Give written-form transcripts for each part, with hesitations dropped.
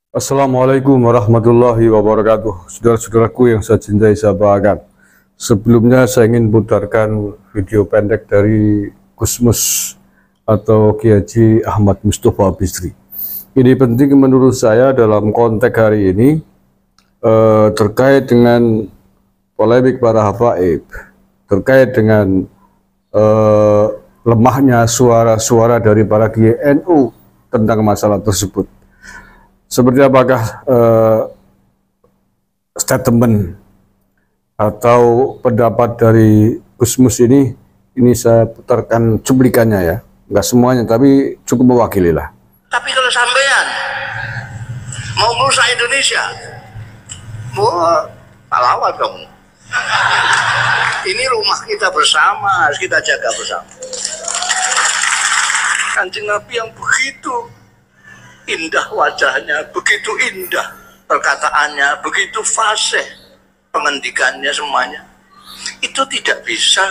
Assalamualaikum warahmatullahi wabarakatuh. Saudara-saudaraku yang saya cintai, saya banggakan. Sebelumnya saya ingin putarkan video pendek dari Gusmus atau Kiai Haji Ahmad Mustofa Bisri. Ini penting menurut saya dalam konteks hari ini terkait dengan polemik para habaib, terkait dengan lemahnya suara-suara dari para Kiai NU tentang masalah tersebut. Seperti apakah statement atau pendapat dari Gusmus ini saya putarkan cuplikannya ya, nggak semuanya tapi cukup mewakili lah. Tapi kalau sampean mau merusak Indonesia, mau pahlawan kamu. Ini rumah kita bersama, harus kita jaga bersama. Kanjeng Nabi yang begitu indah wajahnya, begitu indah perkataannya, begitu fasih pengendikannya semuanya, itu tidak bisa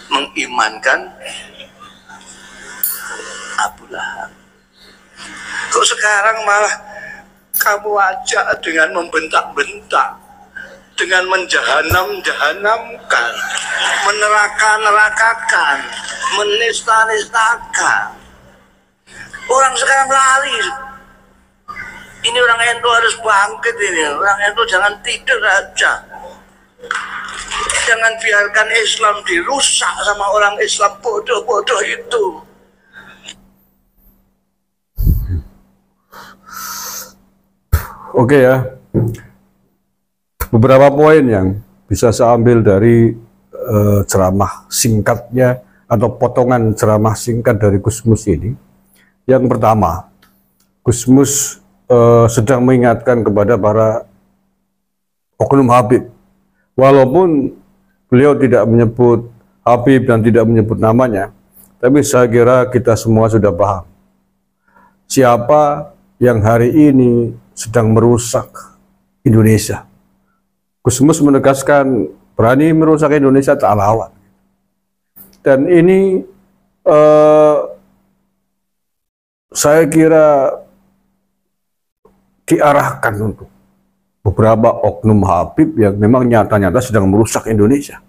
mengimankan Abu Lahab. Kok sekarang malah kamu ajak dengan membentak-bentak, dengan menjahanam-jahanamkan, meneraka-nerakakan, menista-nistakan. Orang sekarang lari. Ini orang NU harus bangkit ini. Orang NU jangan tidur aja. Jangan biarkan Islam dirusak sama orang Islam bodoh-bodoh itu. Oke ya. Beberapa poin yang bisa saya ambil dari ceramah singkatnya atau potongan ceramah singkat dari Gusmus ini. Yang pertama, Gusmus sedang mengingatkan kepada para oknum Habib. Walaupun beliau tidak menyebut Habib dan tidak menyebut namanya, tapi saya kira kita semua sudah paham siapa yang hari ini sedang merusak Indonesia. Gusmus menegaskan berani merusak Indonesia tak lawan. Dan ini saya kira diarahkan untuk beberapa oknum Habib yang memang nyata-nyata sedang merusak Indonesia.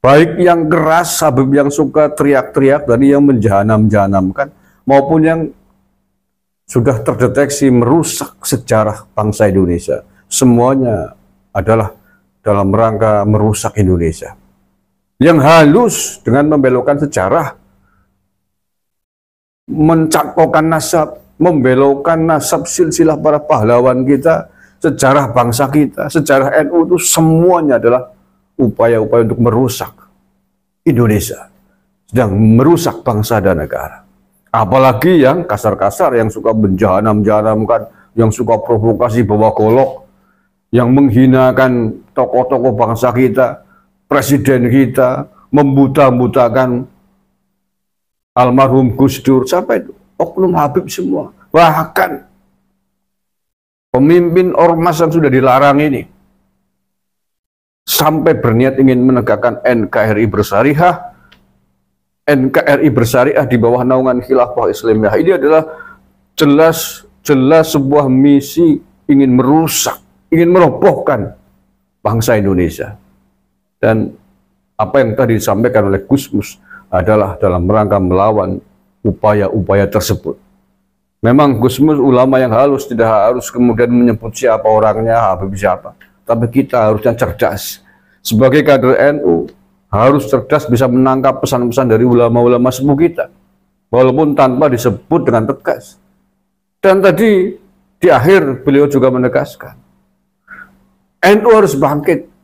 Baik yang keras, Habib yang suka teriak-teriak, tadi yang menjahanam-jahanamkan, maupun yang sudah terdeteksi merusak sejarah bangsa Indonesia. Semuanya adalah dalam rangka merusak Indonesia. Yang halus dengan membelokkan sejarah, mencakokkan nasab, membelokkan nasab silsilah para pahlawan kita, sejarah bangsa kita, sejarah NU itu semuanya adalah upaya-upaya untuk merusak Indonesia, sedang merusak bangsa dan negara. Apalagi yang kasar-kasar, yang suka menjahanam-jahanamkan, yang suka provokasi bawa golok, yang menghinakan tokoh-tokoh bangsa kita, presiden kita, membuta-butakan almarhum Gus Dur, sampai oknum Habib semua. Bahkan pemimpin ormas yang sudah dilarang ini sampai berniat ingin menegakkan NKRI bersyariah. NKRI bersyariah di bawah naungan Khilafah Islamiyah. Ini adalah jelas sebuah misi ingin merusak, ingin merobohkan bangsa Indonesia. Dan apa yang tadi disampaikan oleh Gusmus adalah dalam rangka melawan upaya-upaya tersebut. Memang Gusmus ulama yang halus, tidak harus kemudian menyebut siapa orangnya, Habib siapa. Tapi kita harusnya cerdas. Sebagai kader NU, harus cerdas bisa menangkap pesan-pesan dari ulama-ulama sepuh kita. Walaupun tanpa disebut dengan tegas. Dan tadi di akhir beliau juga menegaskan, NU harus bangkit.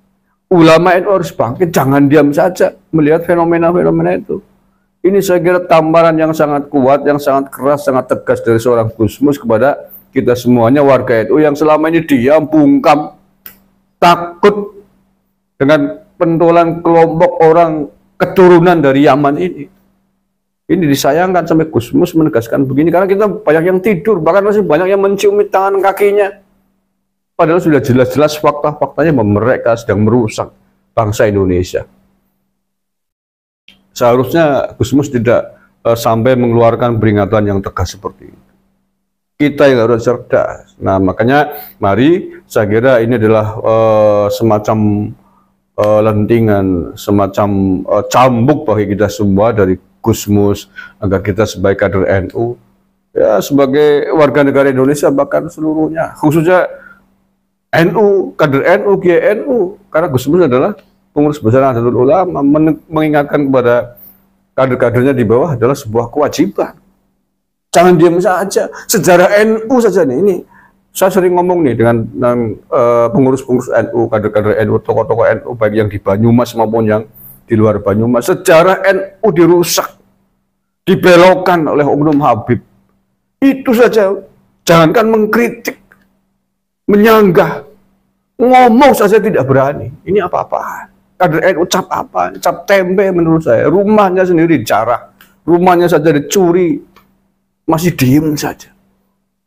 Ulama NU harus bangkit, jangan diam saja melihat fenomena-fenomena itu. Ini saya kira tamparan yang sangat kuat, yang sangat keras, sangat tegas dari seorang Gusmus kepada kita semuanya warga NU yang selama ini diam, bungkam, takut dengan pentolan kelompok orang keturunan dari Yaman ini. Ini disayangkan sampai Gusmus menegaskan begini, karena kita banyak yang tidur, bahkan masih banyak yang menciumi tangan kakinya. Padahal sudah jelas-jelas fakta-faktanya bahwa mereka sedang merusak bangsa Indonesia. Seharusnya Gusmus tidak sampai mengeluarkan peringatan yang tegas seperti itu. kita yang harus cerdas. Nah, makanya mari saya kira ini adalah semacam lentingan, semacam cambuk bagi kita semua dari Gusmus agar kita sebagai kader NU, ya sebagai warga negara Indonesia bahkan seluruhnya, khususnya NU, kader NU, Kiai NU, karena Gusmus adalah pengurus besar Nahdlatul Ulama, mengingatkan kepada kader-kadernya di bawah adalah sebuah kewajiban. Jangan diam saja. Sejarah NU saja nih, ini saya sering ngomong nih dengan pengurus-pengurus NU, kader-kader NU, tokoh-tokoh NU, baik yang di Banyumas maupun yang di luar Banyumas. Sejarah NU dirusak, dibelokkan oleh oknum Habib. Itu saja. Jangankan mengkritik, menyanggah, ngomong saja tidak berani. Ini apa-apaan. Kader NU cap apa? Cap tempe menurut saya. Rumahnya sendiri dijarah, rumahnya saja dicuri, masih diem saja.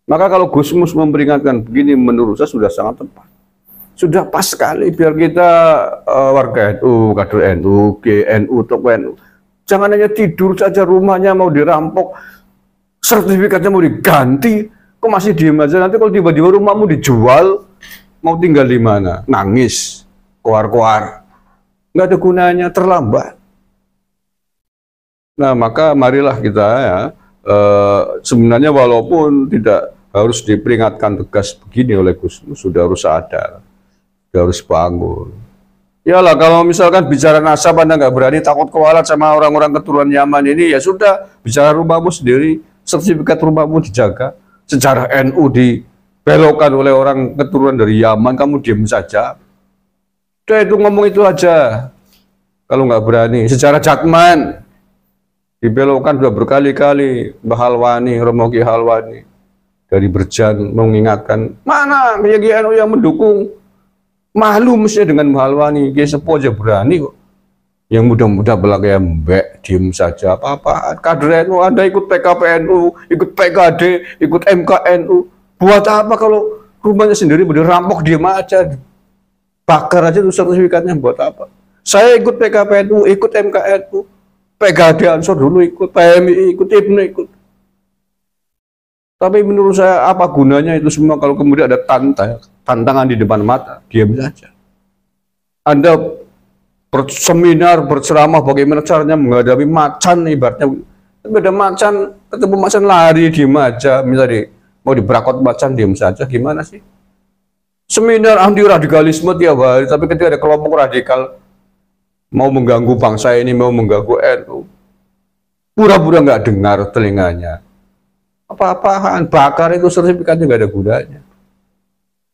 Maka kalau Gusmus memperingatkan begini, menurut saya sudah sangat tepat. Sudah pas sekali biar kita warga NU, kader NU, GNU, tokoh NU, jangan hanya tidur saja, rumahnya mau dirampok, sertifikatnya mau diganti, kok masih diem aja. Nanti kalau tiba-tiba rumahmu dijual, mau tinggal di mana? Nangis, koar-koar, nggak ada gunanya, terlambat. Nah, maka marilah kita ya, sebenarnya walaupun tidak harus diperingatkan tegas begini oleh Gusmus, sudah harus sadar, sudah harus bangun. Iyalah, kalau misalkan bicara nasab Anda nggak berani, takut kewalat sama orang-orang keturunan Yaman ini, ya sudah, bicara rumahmu sendiri, sertifikat rumahmu dijaga, sejarah NU dibelokkan oleh orang keturunan dari Yaman, kamu diam saja. Udah itu ngomong itu aja. Kalau nggak berani, sejarah Jakman dibelokkan sudah berkali-kali, Mbah Halwani, Romo Ki Halwani dari Berjan mengingatkan, mana Kiai NU yang mendukung? Malu mestinya dengan Mbah Halwani, Kiai Sepuh aja berani kok. Yang muda-muda belakang mbek, diem saja, apa-apa. Kader NU, Anda ikut PKPNU, ikut PKD, ikut MKNU. Buat apa kalau rumahnya sendiri udah rampok, diem aja. Bakar aja tuh sertifikatnya, buat apa? Saya ikut PKPNU, ikut MKNU, PKD Ansor dulu ikut, PMI ikut, IPNU ikut. Tapi menurut saya apa gunanya itu semua kalau kemudian ada tantangan di depan mata, diam saja. Anda berseminar, berceramah bagaimana caranya menghadapi macan, ibaratnya beda macan, ketemu macan lari, diam aja. Misalnya mau diberakot macan, diam saja, gimana sih? Seminar anti radikalisme tiap hari, tapi ketika ada kelompok radikal mau mengganggu bangsa ini, mau mengganggu NU, pura-pura nggak dengar telinganya. Apa-apaan, bakar itu sertifikatnya nggak ada gunanya.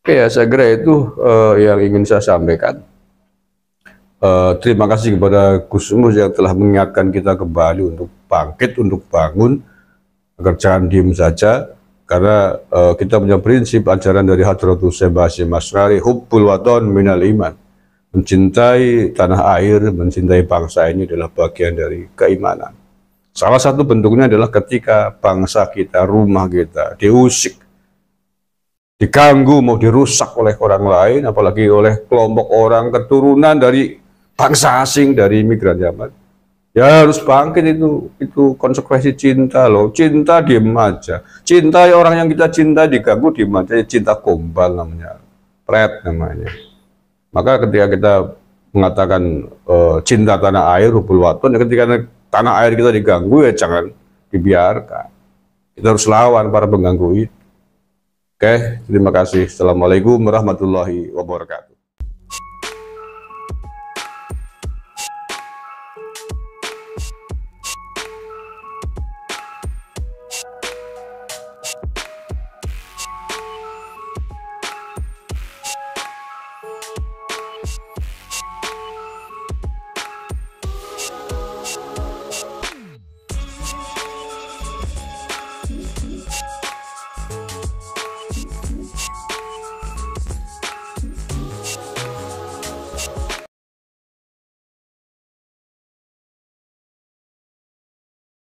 Oke ya, saya kira itu yang ingin saya sampaikan. Terima kasih kepada Gusmus yang telah mengingatkan kita kembali untuk bangkit, untuk bangun, agar jangan diem saja. Karena kita punya prinsip ajaran dari Hadratus Syekh Hasyim Asy'ari, hubbul waton minal iman. Mencintai tanah air, mencintai bangsa ini adalah bagian dari keimanan. Salah satu bentuknya adalah ketika bangsa kita, rumah kita diusik, diganggu, mau dirusak oleh orang lain, apalagi oleh kelompok orang keturunan dari bangsa asing, dari imigran Yaman. Ya harus bangkit, itu konsekuensi cinta loh. Cinta diem aja. Cintai orang yang kita cinta diganggu, diem aja. Cinta gombal namanya, pret namanya. Maka ketika kita mengatakan cinta tanah air, hubbul waton, ketika tanah air kita diganggu, ya jangan dibiarkan. Kita harus lawan para pengganggu itu. Oke, terima kasih. Assalamualaikum warahmatullahi wabarakatuh.